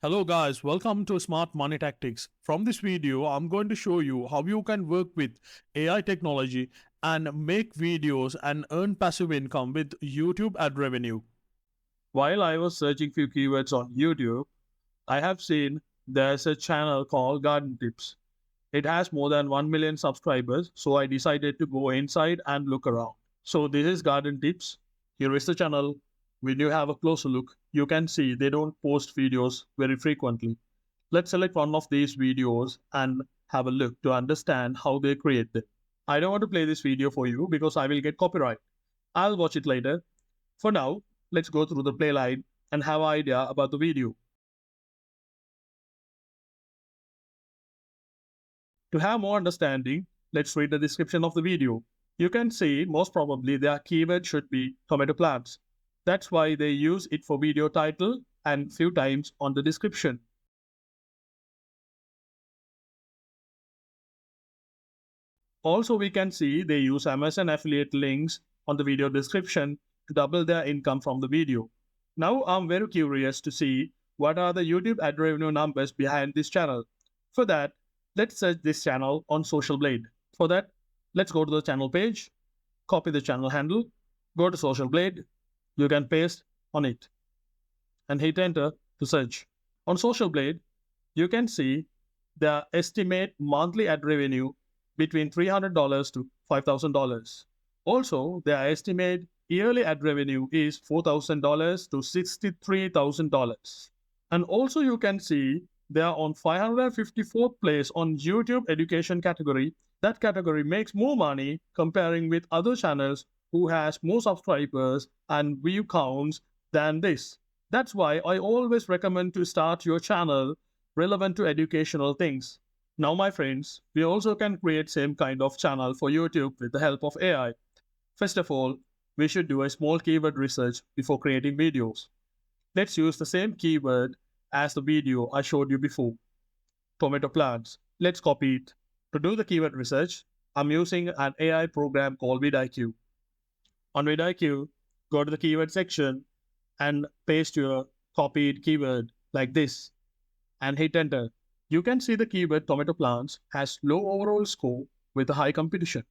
Hello guys, welcome to Smart Money Tactics. From this video, I'm going to show you how you can work with AI technology and make videos and earn passive income with YouTube ad revenue. While I was searching few keywords on YouTube, I have seen there's a channel called Garden Tips. It has more than 1 million subscribers, so I decided to go inside and look around. So this is Garden Tips. Here is the channel. When you have a closer look, you can see they don't post videos very frequently. Let's select one of these videos and have a look to understand how they create them. I don't want to play this video for you because I will get copyright. I'll watch it later. For now, let's go through the play line and have an idea about the video. To have more understanding, let's read the description of the video. You can see most probably their keyword should be tomato plants. That's why they use it for video title and few times on the description. Also, we can see they use Amazon affiliate links on the video description to double their income from the video. Now I'm very curious to see what are the YouTube ad revenue numbers behind this channel. For that, let's search this channel on Social Blade. For that, let's go to the channel page, copy the channel handle, go to Social Blade, you can paste on it and hit enter to search. On Social Blade, you can see the estimate monthly ad revenue between $300 to $5,000. Also, their estimate yearly ad revenue is $4,000 to $63,000. And also you can see they are on 554th place on YouTube education category. That category makes more money comparing with other channels who has more subscribers and view counts than this. That's why I always recommend to start your channel relevant to educational things. Now my friends, we also can create same kind of channel for YouTube with the help of AI. First of all, we should do a small keyword research before creating videos. Let's use the same keyword as the video I showed you before, tomato plants. Let's copy it. To do the keyword research, I'm using an AI program called vidIQ. On vidIQ, go to the keyword section and paste your copied keyword like this and hit enter. You can see the keyword tomato plants has low overall score with a high competition.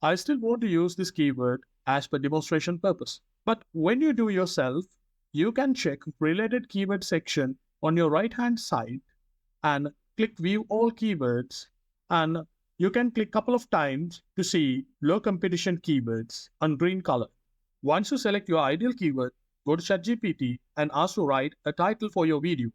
I still want to use this keyword as per demonstration purpose. But when you do yourself, you can check related keyword section on your right hand side and click view all keywords, and you can click couple of times to see low competition keywords on green color. Once you select your ideal keyword, go to ChatGPT and ask to write a title for your video.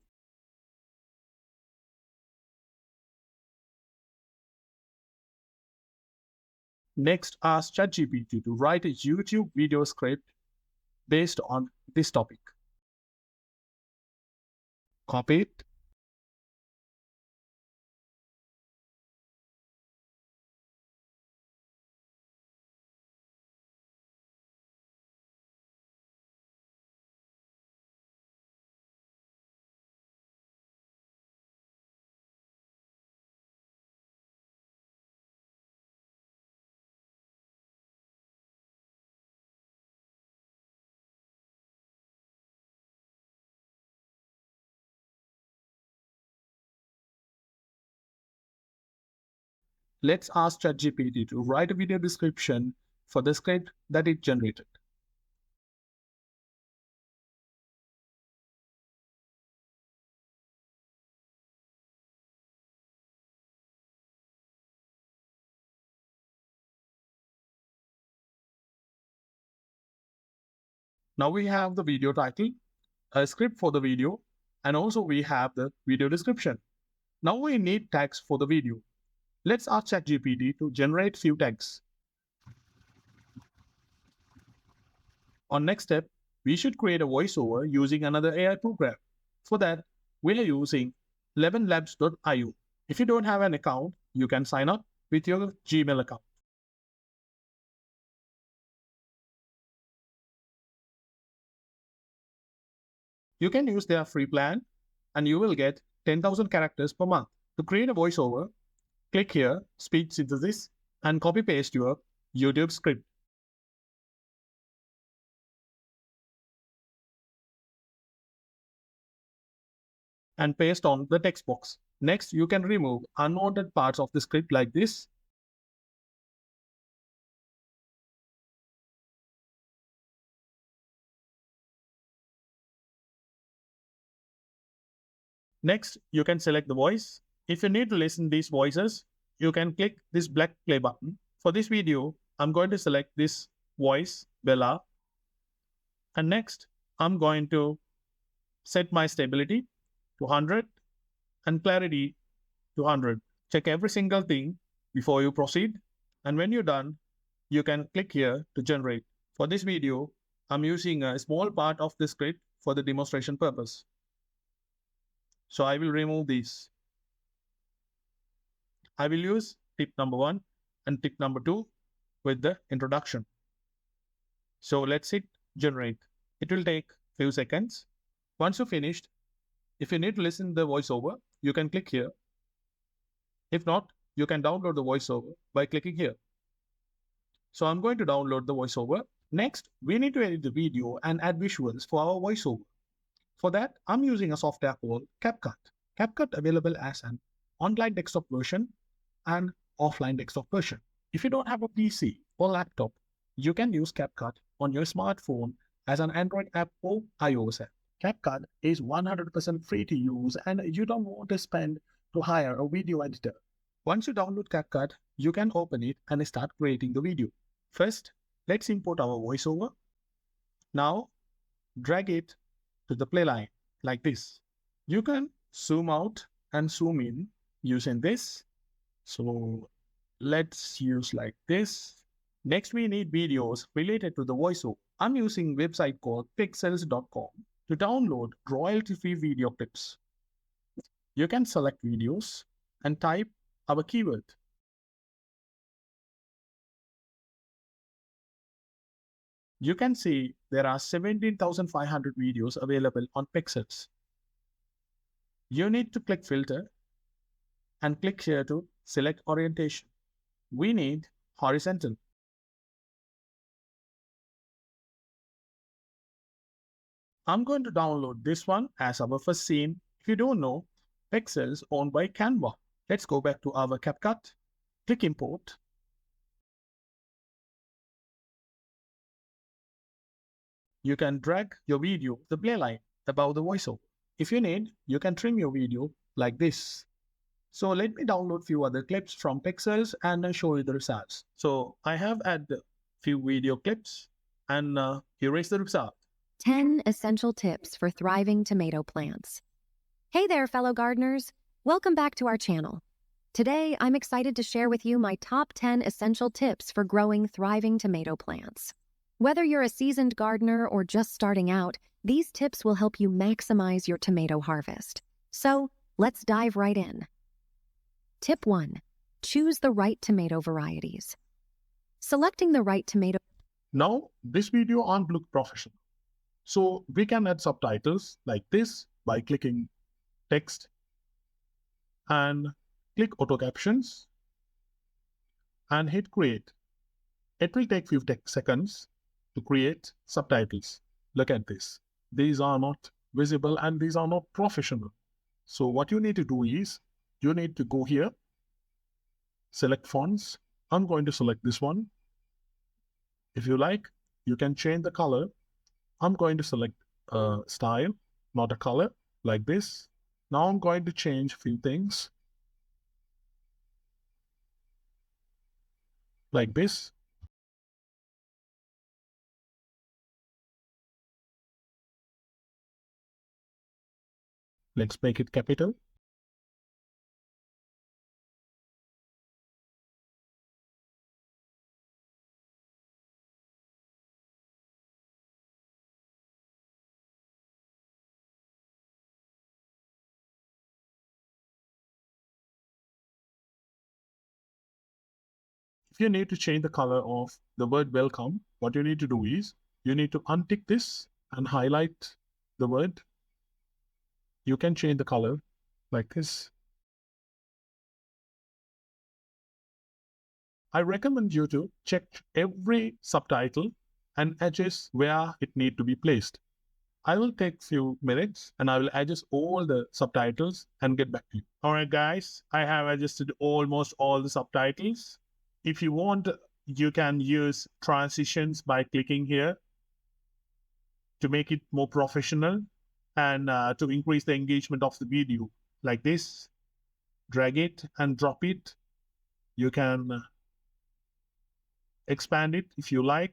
Next, ask ChatGPT to write a YouTube video script based on this topic. Copy it. Let's ask ChatGPT to write a video description for the script that it generated. Now we have the video title, a script for the video, and also we have the video description. Now we need tags for the video. Let's ask ChatGPT to generate few tags. On next step, we should create a voiceover using another AI program. For that, we are using 11labs.io. If you don't have an account, you can sign up with your Gmail account. You can use their free plan and you will get 10,000 characters per month. To create a voiceover, click here, speech synthesis, and copy paste your YouTube script. and paste on the text box. Next, you can remove unwanted parts of the script like this. Next, you can select the voice. If you need to listen these voices, you can click this black play button. For this video, I'm going to select this voice, Bella. And next, I'm going to set my stability to 100 and clarity to 100. Check every single thing before you proceed. And when you're done, you can click here to generate. For this video, I'm using a small part of the script for the demonstration purpose. So I will remove these. I will use tip number 1 and tip number 2 with the introduction. So let's hit generate. It will take few seconds. Once you're finished, if you need to listen to the voiceover, you can click here. If not, you can download the voiceover by clicking here. So I'm going to download the voiceover. Next, we need to edit the video and add visuals for our voiceover. For that, I'm using a software called CapCut. CapCut available as an online desktop version and offline desktop version. If you don't have a PC or laptop, you can use CapCut on your smartphone as an Android app or iOS app. CapCut is 100% free to use and you don't want to spend to hire a video editor. Once you download CapCut, you can open it and start creating the video. First, let's import our voiceover. Now, drag it to the play line like this. You can zoom out and zoom in using this. So let's use like this. Next, we need videos related to the voiceover. I'm using a website called pixels.com to download royalty-free video clips. You can select videos and type our keyword. You can see there are 17,500 videos available on Pixels. You need to click filter and click here to select orientation. We need horizontal. I'm going to download this one as our first scene. If you don't know, Pixels owned by Canva. Let's go back to our CapCut. Click import. You can drag your video to the play line above the voiceover. If you need, you can trim your video like this. So let me download few other clips from Pixels and show you the results. So I have added few video clips and here is the result. 10 essential tips for thriving tomato plants. Hey there, fellow gardeners. Welcome back to our channel. Today, I'm excited to share with you my top 10 essential tips for growing thriving tomato plants. Whether you're a seasoned gardener or just starting out, these tips will help you maximize your tomato harvest. So, let's dive right in. Tip 1. Choose the right tomato varieties. Selecting the right tomato. Now, this video won't look professional. So we can add subtitles like this by clicking text and click auto captions and hit create. It will take few seconds to create subtitles. Look at this. These are not visible and these are not professional. So what you need to do is you need to go here, select fonts. I'm going to select this one. If you like, you can change the color. I'm going to select a style, not a color, like this. Now I'm going to change a few things, like this. Let's make it capital. If you need to change the color of the word welcome, what you need to do is you need to untick this and highlight the word. You can change the color like this. I recommend you to check every subtitle and adjust where it needs to be placed. I will take few minutes and I will adjust all the subtitles and get back to you. All right, guys, I have adjusted almost all the subtitles. If you want, you can use transitions by clicking here to make it more professional and to increase the engagement of the video. Like this, drag it and drop it. You can expand it if you like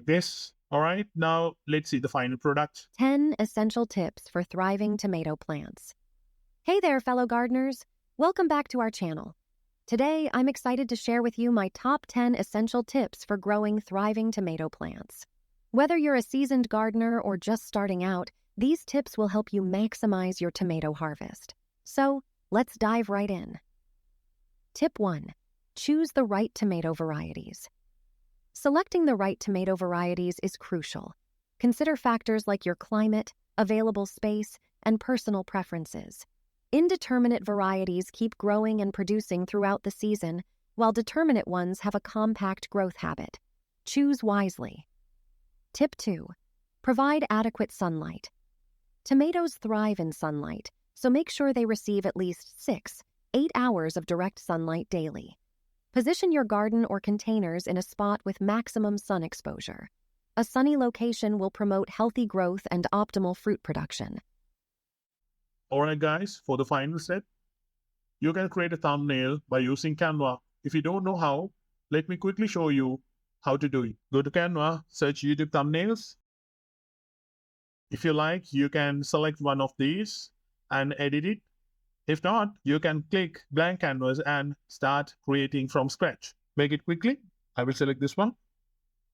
this. All right, now let's see the final product. 10 essential tips for thriving tomato plants. Hey there, fellow gardeners. Welcome back to our channel. Today, I'm excited to share with you my top 10 essential tips for growing thriving tomato plants. Whether you're a seasoned gardener or just starting out, these tips will help you maximize your tomato harvest. So, let's dive right in. Tip 1. Choose the right tomato varieties. Selecting the right tomato varieties is crucial. Consider factors like your climate, available space, and personal preferences. Indeterminate varieties keep growing and producing throughout the season, while determinate ones have a compact growth habit. Choose wisely. Tip 2. Provide adequate sunlight. Tomatoes thrive in sunlight, so make sure they receive at least 6-8 hours of direct sunlight daily. Position your garden or containers in a spot with maximum sun exposure. A sunny location will promote healthy growth and optimal fruit production. All right, guys, for the final step, you can create a thumbnail by using Canva. If you don't know how, let me quickly show you how to do it. Go to Canva, search YouTube thumbnails. If you like, you can select one of these and edit it. If not, you can click blank canvas and start creating from scratch. Make it quickly. I will select this one.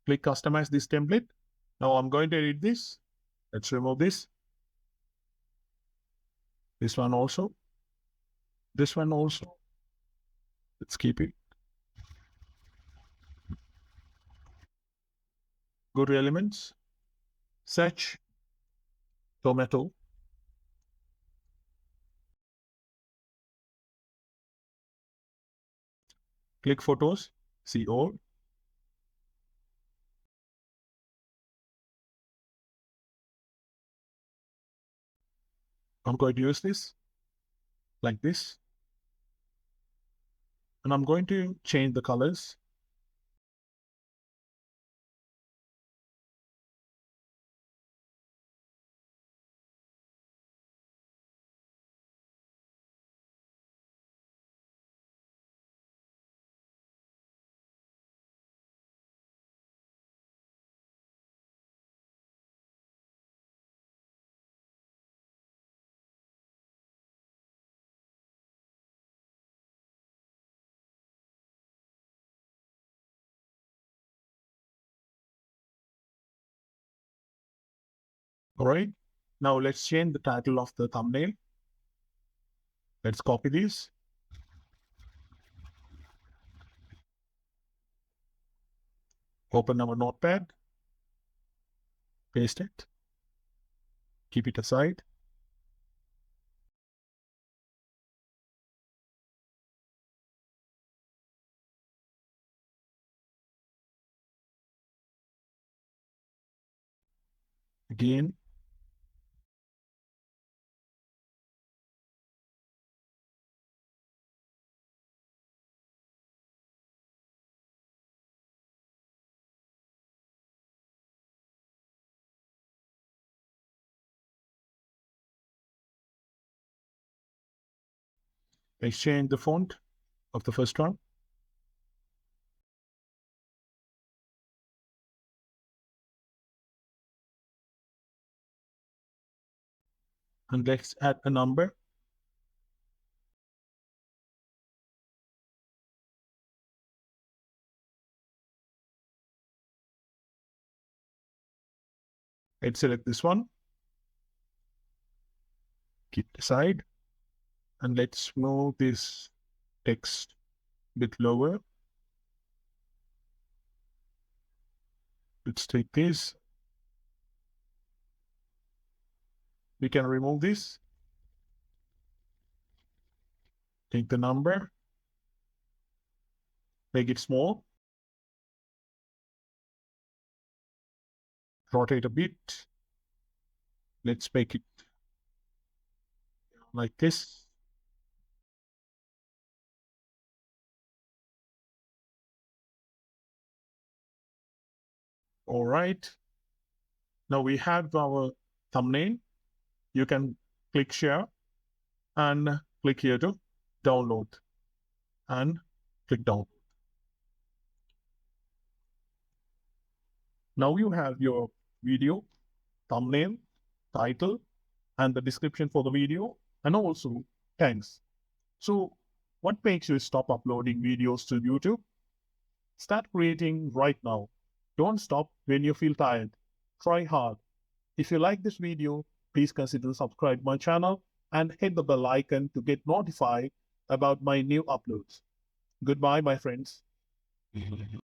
Click customize this template. Now I'm going to edit this. Let's remove this. This one also. This one also. Let's keep it. Go to elements. Search tomato. Click photos. See all. I'm going to use this like this. And I'm going to change the colors. All right. Now let's change the title of the thumbnail. Let's copy this. Open our notepad. Paste it. Keep it aside. Again. Let's change the font of the first one. And let's add a number. Let's select this one. Keep it aside. And let's move this text a bit lower. Let's take this. We can remove this. Take the number. Make it small. Rotate a bit. Let's make it like this. All right. Now we have our thumbnail. You can click share and click here to download and click download. Now you have your video, thumbnail, title, and the description for the video, and also thanks. So what makes you stop uploading videos to YouTube? Start creating right now. Don't stop when you feel tired. Try hard. If you like this video, please consider subscribe my channel and hit the bell icon to get notified about my new uploads. Goodbye, my friends.